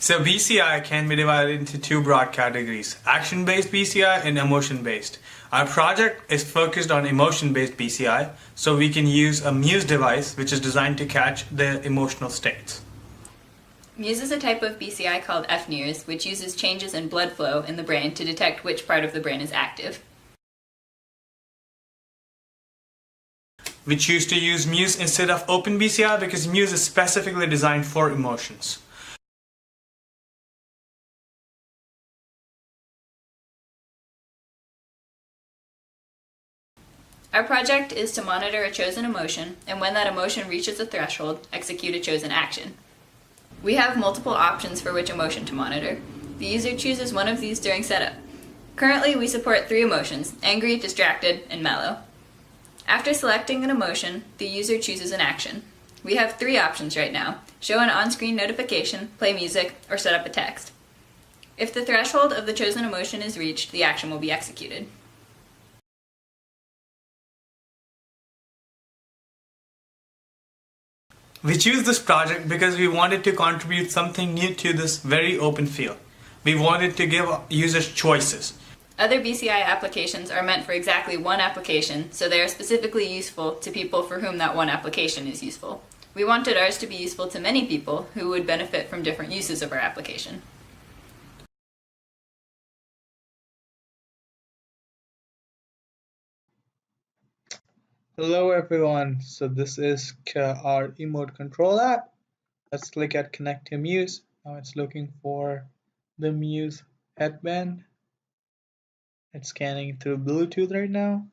So BCI can be divided into two broad categories, action-based BCI and emotion-based. Our project is focused on emotion-based BCI, so we can use a Muse device which is designed to catch the emotional states. Muse is a type of BCI called FNIRS, which uses changes in blood flow in the brain to detect which part of the brain is active. We choose to use Muse instead of OpenBCI because Muse is specifically designed for emotions. Our project is to monitor a chosen emotion, and when that emotion reaches a threshold, execute a chosen action. We have multiple options for which emotion to monitor. The user chooses one of these during setup. Currently, we support 3 emotions: angry, distracted, and mellow. After selecting an emotion, the user chooses an action. We have 3 options right now: show an on-screen notification, play music, or set up a text. If the threshold of the chosen emotion is reached, the action will be executed. We choose this project because we wanted to contribute something new to this very open field. We wanted to give users choices. Other BCI applications are meant for exactly one application, so they are specifically useful to people for whom that one application is useful. We wanted ours to be useful to many people who would benefit from different uses of our application. Hello everyone, so this is our emote control app. Let's click at connect to Muse. Now it's looking for the Muse headband. It's scanning through Bluetooth right now.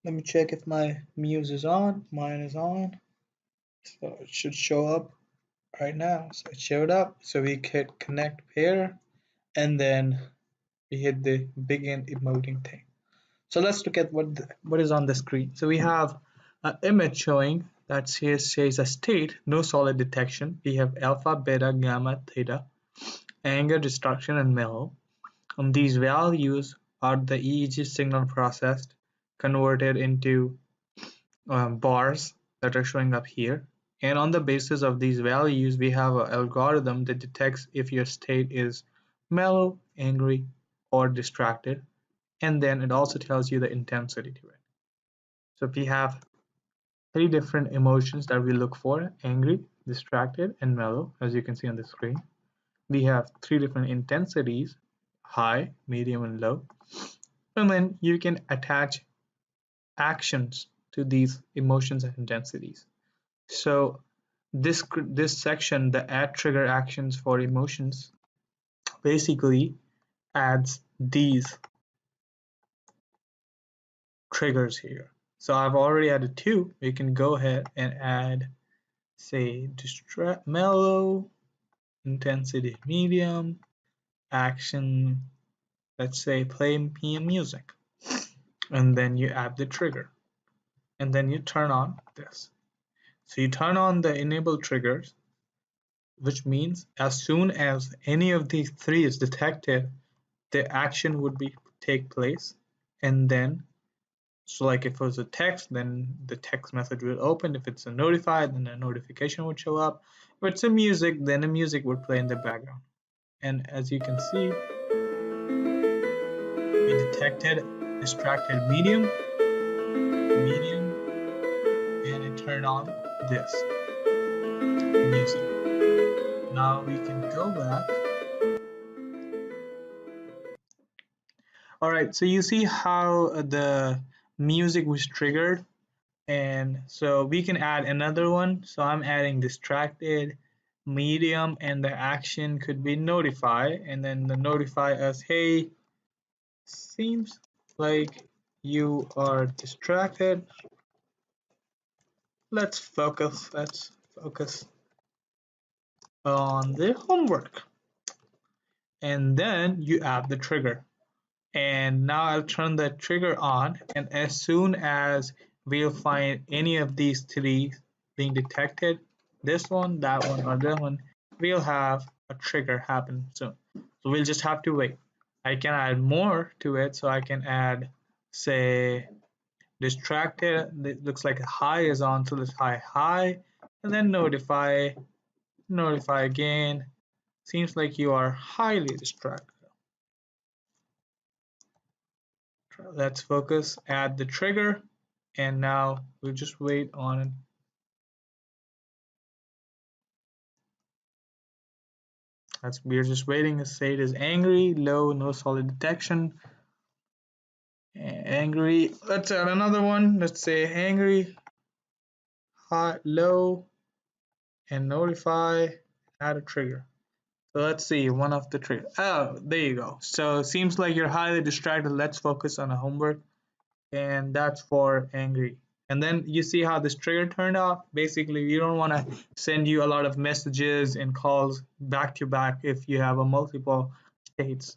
Let me check if my Muse is on. Mine is on, so it should show up right now. So it showed up, so we hit connect pair and then we hit the begin emoting thing. So let's look at what is on the screen. So we have an image showing that says a state, no solid detection. We have alpha, beta, gamma, theta, anger, distraction, and mellow. And these values are the EEG signal processed, converted into bars that are showing up here. And on the basis of these values, we have an algorithm that detects if your state is mellow, angry, or distracted. And then it also tells you the intensity to it. So we have 3 different emotions that we look for: angry, distracted, and mellow, as you can see on the screen. We have 3 different intensities: high, medium, and low. And then you can attach actions to these emotions and intensities. So this section, the add trigger actions for emotions, basically adds these triggers here. So I've already added 2. We can go ahead and add, say, mellow, intensity medium, action, let's say play PM music. And then you add the trigger. And then you turn on this. So you turn on the enable triggers, which means as soon as any of these 3 is detected, the action would take place. And then, so like if it was a text, then the text message will open. If it's a notify, then a notification would show up. If it's a music, then a music would play in the background. And as you can see, we detected distracted medium, and it turned on this music. Now we can go back. All right, so you see how the music was triggered, and so we can add another one. So I'm adding distracted, medium, and the action could be notify, and then the notify us, hey, seems like you are distracted. Let's focus on the homework. And then you add the trigger. And now I'll turn the trigger on, and as soon as we'll find any of these 3 being detected, this one, that one, or that one, we'll have a trigger happen soon. So we'll just have to wait. I can add more to it, so I can add, say, distracted. It looks like a high is on, so let's high, and then notify again, Seems like you are highly distracted. Let's focus, add the trigger, and now we'll just wait on it. We're just waiting. The state is angry, low, no solid detection. Angry. Let's add another one. Let's say angry, high, low, and notify. Add a trigger. So let's see one of the triggers. Oh, there you go. So it seems like you're highly distracted. Let's focus on a homework, and that's for angry. And then you see how this trigger turned off. Basically, you don't want to send you a lot of messages and calls back to back if you have a multiple states.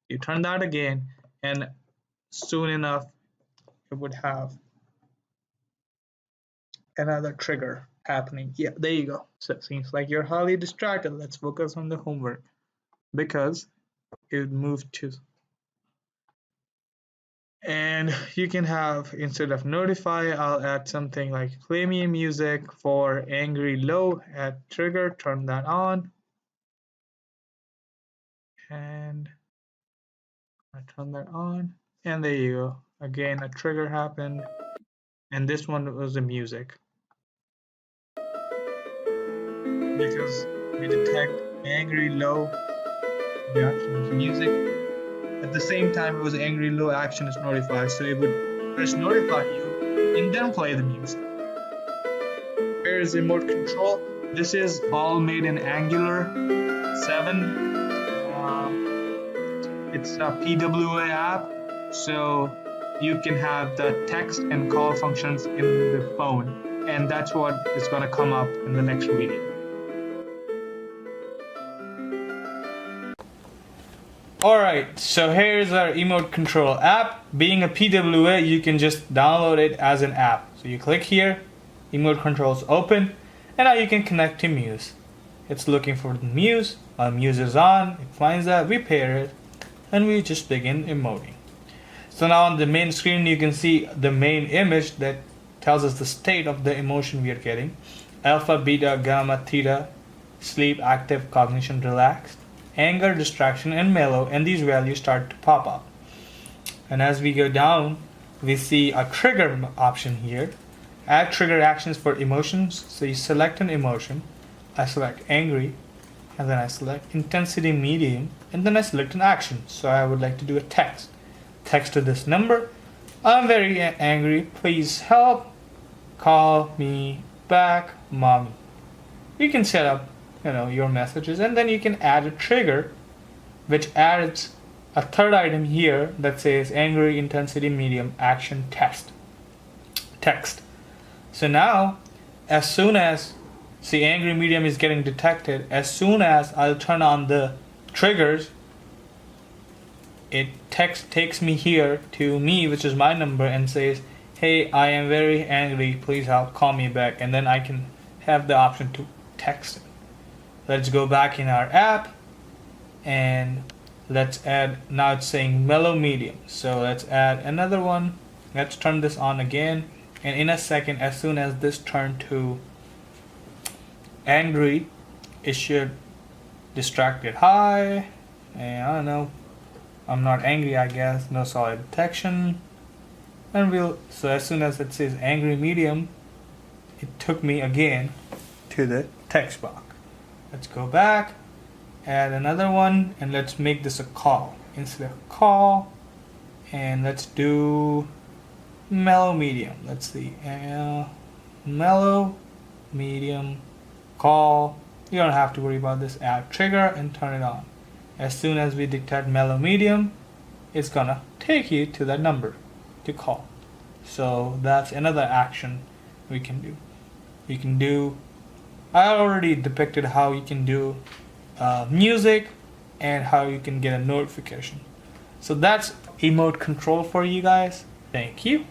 You turn that again, and soon enough it would have another trigger happening. Yeah, there you go. So it seems like you're highly distracted. Let's focus on the homework because it moved to. And you can have, instead of notify, I'll add something like play me music for angry low, add trigger, turn that on. And I turn that on. And there you go. Again, a trigger happened. And this one was the music. Because we detect angry low, the action is music. At the same time, it was angry low, action is notified, so it would first notify you and then play the music. Where is remote control? This is all made in Angular 7. It's a PWA app, so you can have the text and call functions in the phone, and that's what is going to come up in the next video. Alright, so here's our EmoteControl app. Being a PWA, you can just download it as an app. So you click here, EmoteControl is open, and now you can connect to Muse. It's looking for the Muse. While Muse is on, it finds that, we pair it, and we just begin emoting. So now on the main screen, you can see the main image that tells us the state of the emotion we are getting. Alpha, beta, gamma, theta, sleep, active, cognition, relaxed, anger, distraction, and mellow, and these values start to pop up. And as we go down, we see a trigger option here. Add trigger actions for emotions. So you select an emotion. I select angry, and then I select intensity medium, and then I select an action. So I would like to do a text. Text to this number. I'm very angry. Please help. Call me back, mommy. You can set up your messages, and then you can add a trigger which adds a third item here that says angry, intensity medium, action, text. So now as soon as angry medium is getting detected, as soon as I'll turn on the triggers, it takes me here to me, which is my number, and says, hey, I am very angry, please help, call me back, and then I can have the option to text it. Let's go back in our app, and let's add, now it's saying mellow medium, so let's add another one. Let's turn this on again, and in a second, as soon as this turned to angry, it should distracted high, and I don't know, I'm not angry, I guess, no solid detection, and so as soon as it says angry medium, it took me again to the text box. Let's go back, add another one, and let's make this a call. Instead of call, and let's do mellow medium. Let's see, mellow medium call. You don't have to worry about this. Add trigger and turn it on. As soon as we detect mellow medium, it's gonna take you to that number to call. So that's another action we can do. You can do, I already depicted how you can do music and how you can get a notification. So that's emote control for you guys. Thank you.